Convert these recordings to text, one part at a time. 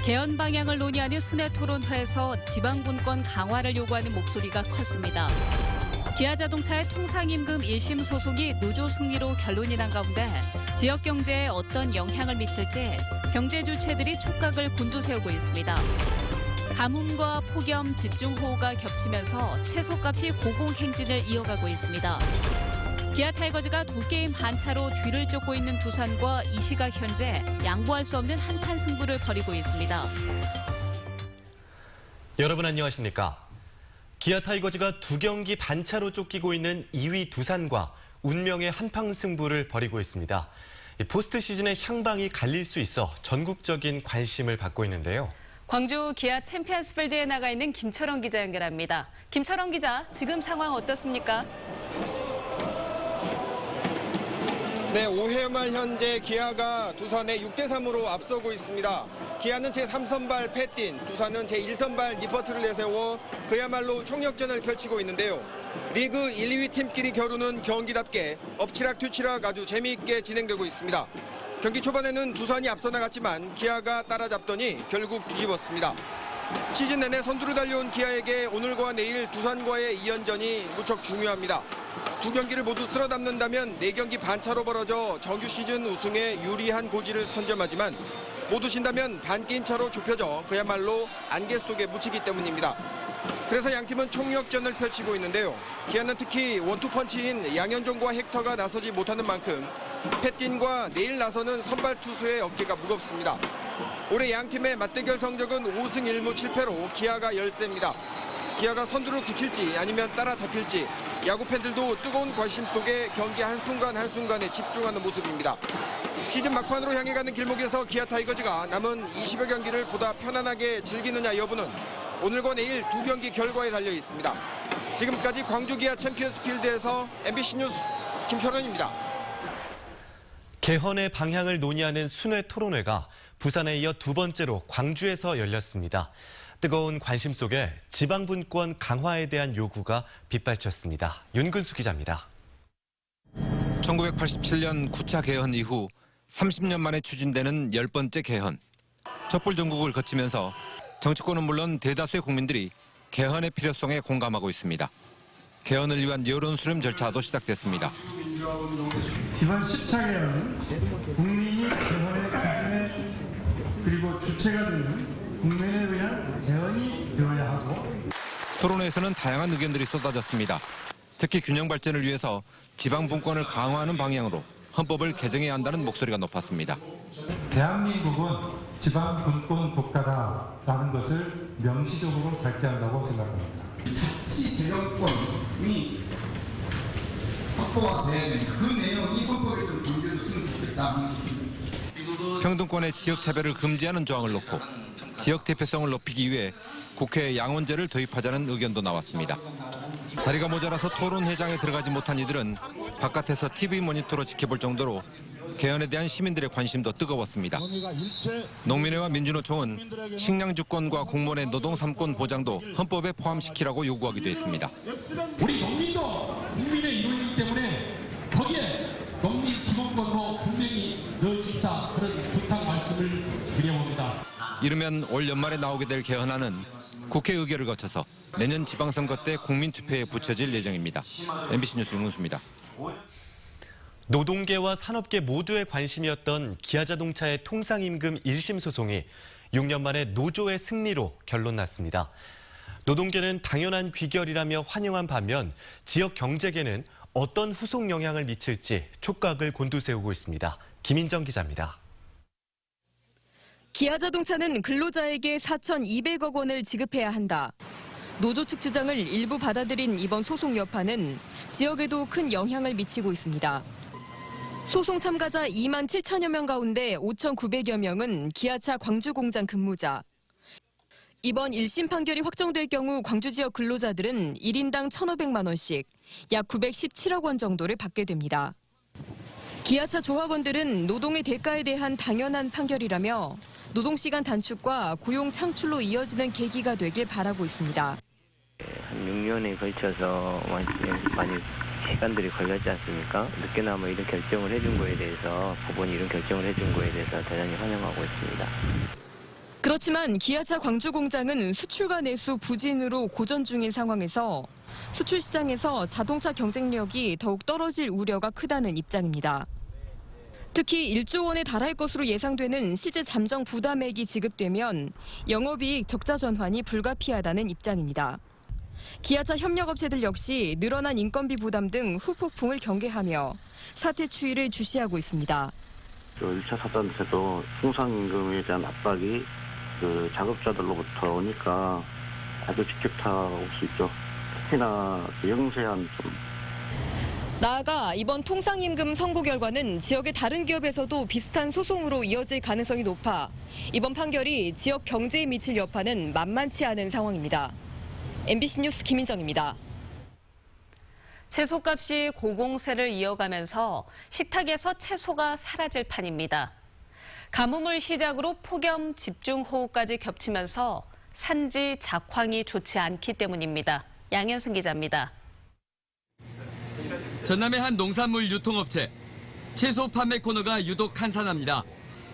개헌 방향을 논의하는 순회 토론회에서 지방분권 강화를 요구하는 목소리가 컸습니다. 기아자동차의 통상임금 1심 소송이 노조 승리로 결론이 난 가운데 지역 경제에 어떤 영향을 미칠지 경제 주체들이 촉각을 곤두세우고 있습니다. 가뭄과 폭염, 집중호우가 겹치면서 채소값이 고공행진을 이어가고 있습니다. 기아 타이거즈가 2게임 반차로 뒤를 쫓고 있는 두산과 이 시각 현재 양보할 수 없는 한판 승부를 벌이고 있습니다. 여러분 안녕하십니까? 기아 타이거즈가 2경기 반차로 쫓기고 있는 2위 두산과 운명의 한판 승부를 벌이고 있습니다. 포스트 시즌의 향방이 갈릴 수 있어 전국적인 관심을 받고 있는데요. 광주 기아 챔피언스필드에 나가 있는 김철원 기자 연결합니다. 김철원 기자, 지금 상황 어떻습니까? 네, 5회 말 현재 기아가 두산에 6대3으로 앞서고 있습니다. 기아는 제3선발 패틴, 두산은 제1선발 니퍼트를 내세워 그야말로 총력전을 펼치고 있는데요. 리그 1, 2위 팀끼리 겨루는 경기답게 엎치락뒤치락 아주 재미있게 진행되고 있습니다. 경기 초반에는 두산이 앞서 나갔지만 기아가 따라잡더니 결국 뒤집었습니다. 시즌 내내 선두를 달려온 기아에게 오늘과 내일 두산과의 2연전이 무척 중요합니다. 2경기를 모두 쓸어 담는다면 4경기 반차로 벌어져 정규 시즌 우승에 유리한 고지를 선점하지만 모두 진다면 반게임 차로 좁혀져 그야말로 안개 속에 묻히기 때문입니다. 그래서 양팀은 총력전을 펼치고 있는데요. 기아는 특히 원투펀치인 양현종과 헥터가 나서지 못하는 만큼 패틴과 내일 나서는 선발 투수의 어깨가 무겁습니다. 올해 양팀의 맞대결 성적은 5승 1무 7패로 기아가 열세입니다. 기아가 선두를 굳힐지 아니면 따라잡힐지 야구 팬들도 뜨거운 관심 속에 경기 한순간에 집중하는 모습입니다. 시즌 막판으로 향해 가는 길목에서 기아 타이거즈가 남은 20여 경기를 보다 편안하게 즐기느냐 여부는 오늘과 내일 2경기 결과에 달려 있습니다. 지금까지 광주 기아 챔피언스 필드에서 MBC 뉴스 김철원입니다. 개헌의 방향을 논의하는 순회 토론회가 부산에 이어 2번째로 광주에서 열렸습니다. 뜨거운 관심 속에 지방분권 강화에 대한 요구가 빗발쳤습니다. 윤근수 기자입니다. 1987년 9차 개헌 이후 30년 만에 추진되는 10번째 개헌. 촛불 전국을 거치면서 정치권은 물론 대다수의 국민들이 개헌의 필요성에 공감하고 있습니다. 개헌을 위한 여론 수렴 절차도 시작됐습니다. 이번 10차 개헌은 국민이 개헌의 기준에 그리고 주체가 되는 국민에 의한 개헌이 되어야 하고. 토론회에서는 다양한 의견들이 쏟아졌습니다. 특히 균형 발전을 위해서 지방분권을 강화하는 방향으로 헌법을 개정해야 한다는 목소리가 높았습니다. 대한민국은 지방분권 국가다라는 것을 명시적으로 밝혀야 한다고 생각합니다. 자치재정권이 확보가 돼야 됩니다. 그 내용이 헌법에 좀 담겨졌으면 좋겠다. 평등권의 지역차별을 금지하는 조항을 놓고 지역 대표성을 높이기 위해 국회에 양원제를 도입하자는 의견도 나왔습니다. 자리가 모자라서 토론회장에 들어가지 못한 이들은 바깥에서 TV 모니터로 지켜볼 정도로 개헌에 대한 시민들의 관심도 뜨거웠습니다. 농민회와 민주노총은 식량주권과 공무원의 노동 3권 보장도 헌법에 포함시키라고 요구하기도 했습니다. 우리 농민도 국민의 일원이기 때문에 거기에 농민 기본권으로 분명히 넣어주자 그런 부탁 말씀을 드려봅니다. 이르면 올 연말에 나오게 될 개헌안은 국회 의결을 거쳐서 내년 지방선거 때 국민투표에 붙여질 예정입니다. MBC 뉴스 윤근수입니다. 노동계와 산업계 모두의 관심이었던 기아자동차의 통상임금 1심 소송이 6년 만에 노조의 승리로 결론났습니다. 노동계는 당연한 귀결이라며 환영한 반면 지역 경제계는 어떤 후속 영향을 미칠지 촉각을 곤두세우고 있습니다. 김인정 기자입니다. 기아자동차는 근로자에게 4,200억 원을 지급해야 한다. 노조 측 주장을 일부 받아들인 이번 소송 여파는 지역에도 큰 영향을 미치고 있습니다. 소송 참가자 2만 7천여 명 가운데 5,900여 명은 기아차 광주 공장 근무자. 이번 1심 판결이 확정될 경우 광주 지역 근로자들은 1인당 1,500만 원씩 약 917억 원 정도를 받게 됩니다. 기아차 조합원들은 노동의 대가에 대한 당연한 판결이라며 노동시간 단축과 고용 창출로 이어지는 계기가 되길 바라고 있습니다. 한 6년에 걸쳐서 많이 시간들이 걸렸지 않습니까? 늦게나마 이런 결정을 해준 거에 대해서 법원이 이런 결정을 해준 거에 대해서 대단히 환영하고 있습니다. 그렇지만 기아차 광주 공장은 수출과 내수 부진으로 고전 중인 상황에서 수출 시장에서 자동차 경쟁력이 더욱 떨어질 우려가 크다는 입장입니다. 특히 1조 원에 달할 것으로 예상되는 실제 잠정 부담액이 지급되면 영업이익 적자 전환이 불가피하다는 입장입니다. 기아차 협력업체들 역시 늘어난 인건비 부담 등 후폭풍을 경계하며 사태 추이를 주시하고 있습니다. 1차 사단 때도 통상임금에 대한 압박이 작업자들로부터 오니까 아주 직격타가 올 수 있죠. 특히나 영세한 나아가 이번 통상임금 선고 결과는 지역의 다른 기업에서도 비슷한 소송으로 이어질 가능성이 높아 이번 판결이 지역 경제에 미칠 여파는 만만치 않은 상황입니다. MBC 뉴스 김인정입니다. 채소값이 고공세를 이어가면서 식탁에서 채소가 사라질 판입니다. 가뭄을 시작으로 폭염, 집중호우까지 겹치면서 산지 작황이 좋지 않기 때문입니다. 양현승 기자입니다. 전남의 한 농산물 유통업체. 채소 판매 코너가 유독 한산합니다.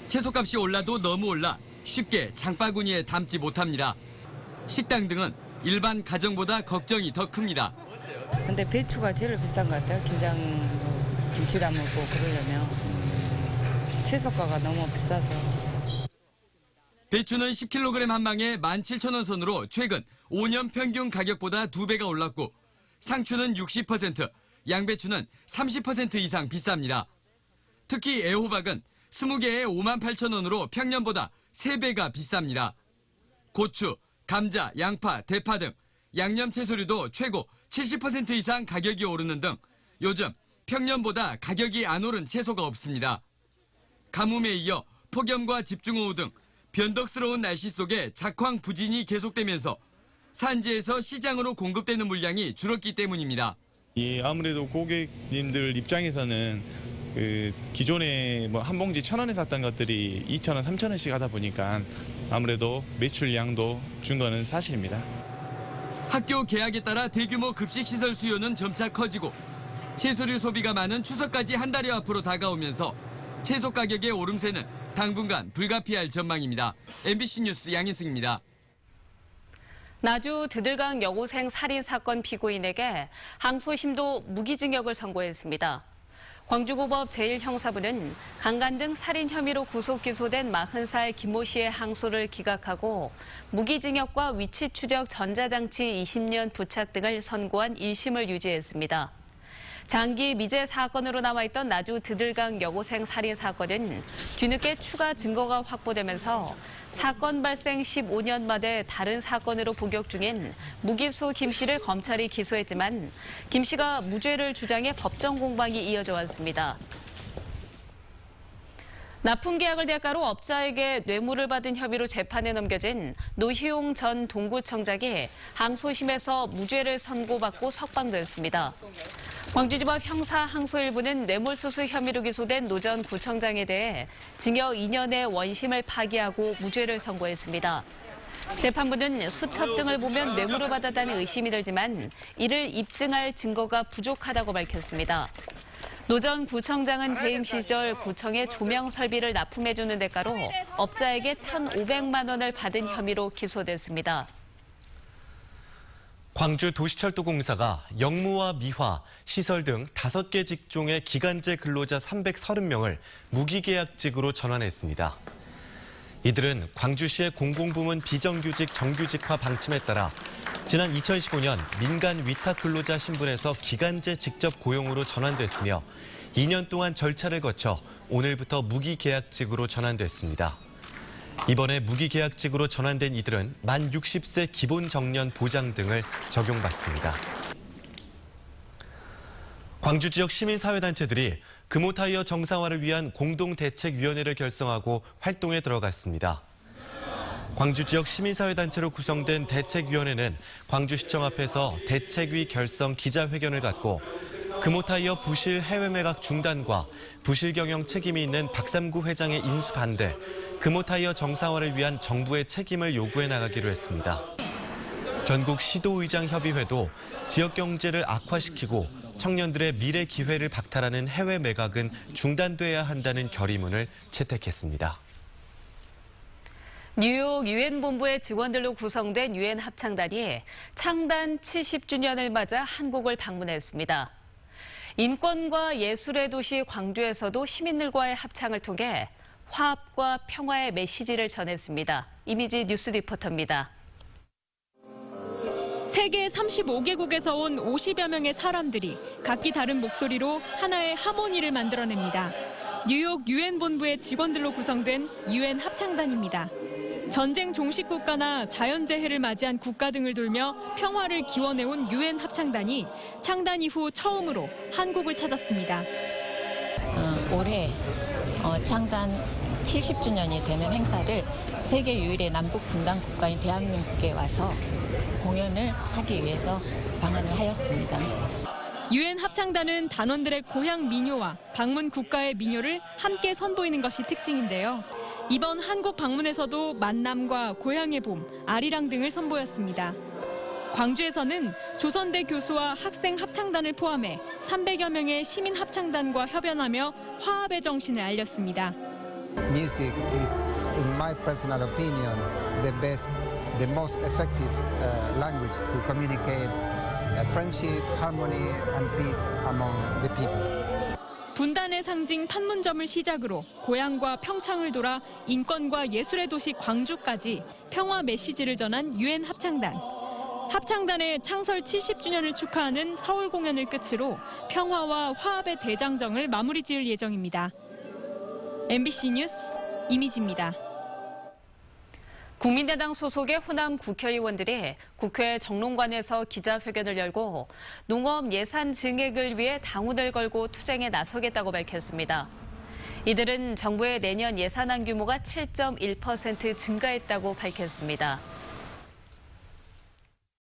채소값이 올라도 너무 올라 쉽게 장바구니에 담지 못합니다. 식당 등은 일반 가정보다 걱정이 더 큽니다. 근데 배추가 제일 비싼 것 같아요. 김장 김치 담고 그러려면 채소가가 너무 비싸서. 배추는 10kg 한 망에 17,000원 선으로 최근 5년 평균 가격보다 2배가 올랐고 상추는 60%, 양배추는 30% 이상 비쌉니다. 특히 애호박은 20개에 58,000원으로 평년보다 3배가 비쌉니다. 고추, 감자, 양파, 대파 등 양념 채소류도 최고 70% 이상 가격이 오르는 등 요즘 평년보다 가격이 안 오른 채소가 없습니다. 가뭄에 이어 폭염과 집중호우 등 변덕스러운 날씨 속에 작황 부진이 계속되면서 산지에서 시장으로 공급되는 물량이 줄었기 때문입니다. 아무래도 고객님들 입장에서는 기존에 한 봉지 1,000원에 샀던 것들이 2,000원, 3,000원씩 하다 보니까 아무래도 매출량도 준 거는 사실입니다. 학교 개학에 따라 대규모 급식시설 수요는 점차 커지고 채소류 소비가 많은 추석까지 한 달여 앞으로 다가오면서 채소 가격의 오름세는 당분간 불가피할 전망입니다. MBC 뉴스 양현승입니다. 나주 드들강 여고생 살인 사건 피고인에게 항소심도 무기징역을 선고했습니다. 광주고법 제1형사부는 강간 등 살인 혐의로 구속 기소된 40살 김모 씨의 항소를 기각하고 무기징역과 위치 추적 전자장치 20년 부착 등을 선고한 1심을 유지했습니다. 장기 미제 사건으로 남아있던 나주 드들강 여고생 살인 사건은 뒤늦게 추가 증거가 확보되면서 사건 발생 15년 만에 다른 사건으로 복역 중인 무기수 김 씨를 검찰이 기소했지만 김 씨가 무죄를 주장해 법정 공방이 이어져 왔습니다. 납품 계약을 대가로 업자에게 뇌물을 받은 혐의로 재판에 넘겨진 노희용 전 동구청장이 항소심에서 무죄를 선고받고 석방됐습니다. 광주지법 형사 항소 1부는 뇌물수수 혐의로 기소된 노 전 구청장에 대해 징역 2년의 원심을 파기하고 무죄를 선고했습니다. 재판부는 수첩 등을 보면 뇌물을 받았다는 의심이 들지만 이를 입증할 증거가 부족하다고 밝혔습니다. 노 전 구청장은 재임 시절 구청에 조명 설비를 납품해주는 대가로 업자에게 1,500만 원을 받은 혐의로 기소됐습니다. 광주 도시철도공사가 영무와 미화, 시설 등 5개 직종의 기간제 근로자 330명을 무기계약직으로 전환했습니다. 이들은 광주시의 공공부문 비정규직 정규직화 방침에 따라 지난 2015년 민간 위탁 근로자 신분에서 기간제 직접 고용으로 전환됐으며 2년 동안 절차를 거쳐 오늘부터 무기계약직으로 전환됐습니다. 이번에 무기계약직으로 전환된 이들은 만 60세 기본정년 보장 등을 적용받습니다. 광주 지역 시민사회단체들이 금호타이어 정상화를 위한 공동대책위원회를 결성하고 활동에 들어갔습니다. 광주 지역 시민사회단체로 구성된 대책위원회는 광주시청 앞에서 대책위 결성 기자회견을 갖고 금호타이어 부실 해외 매각 중단과 부실 경영 책임이 있는 박삼구 회장의 인수 반대, 금호타이어 정상화를 위한 정부의 책임을 요구해 나가기로 했습니다. 전국 시도의장협의회도 지역 경제를 악화시키고 청년들의 미래 기회를 박탈하는 해외 매각은 중단돼야 한다는 결의문을 채택했습니다. 뉴욕 유엔 본부의 직원들로 구성된 유엔 합창단이 창단 70주년을 맞아 한국을 방문했습니다. 인권과 예술의 도시 광주에서도 시민들과의 합창을 통해 화합과 평화의 메시지를 전했습니다. 이미지 뉴스 리포터입니다. 세계 35개국에서 온 50여 명의 사람들이 각기 다른 목소리로 하나의 하모니를 만들어냅니다. 뉴욕 유엔 본부의 직원들로 구성된 유엔 합창단입니다. 전쟁 종식 국가나 자연재해를 맞이한 국가 등을 돌며 평화를 기원해온 유엔 합창단이 창단 이후 처음으로 한국을 찾았습니다. 올해 창단 70주년이 되는 행사를 세계 유일의 남북 분단 국가인 대한민국에 와서 공연을 하기 위해서 방한을 하였습니다. 유엔 합창단은 단원들의 고향 민요와 방문 국가의 민요를 함께 선보이는 것이 특징인데요. 이번 한국 방문에서도 만남과 고향의 봄, 아리랑 등을 선보였습니다. 광주에서는 조선대 교수와 학생 합창단을 포함해 300여 명의 시민 합창단과 협연하며 화합의 정신을 알렸습니다. Music is, in my personal opinion, the most effective language to communicate friendship, harmony, and peace among the people. 분단의 상징 판문점을 시작으로 고향과 평창을 돌아 인권과 예술의 도시 광주까지 평화 메시지를 전한 유엔 합창단. 합창단의 창설 70주년을 축하하는 서울 공연을 끝으로 평화와 화합의 대장정을 마무리 지을 예정입니다. MBC 뉴스 이미지입니다. 국민의당 소속의 호남 국회의원들이 국회 정론관에서 기자회견을 열고 농업 예산 증액을 위해 당원을 걸고 투쟁에 나서겠다고 밝혔습니다. 이들은 정부의 내년 예산안 규모가 7.1% 증가했다고 밝혔습니다.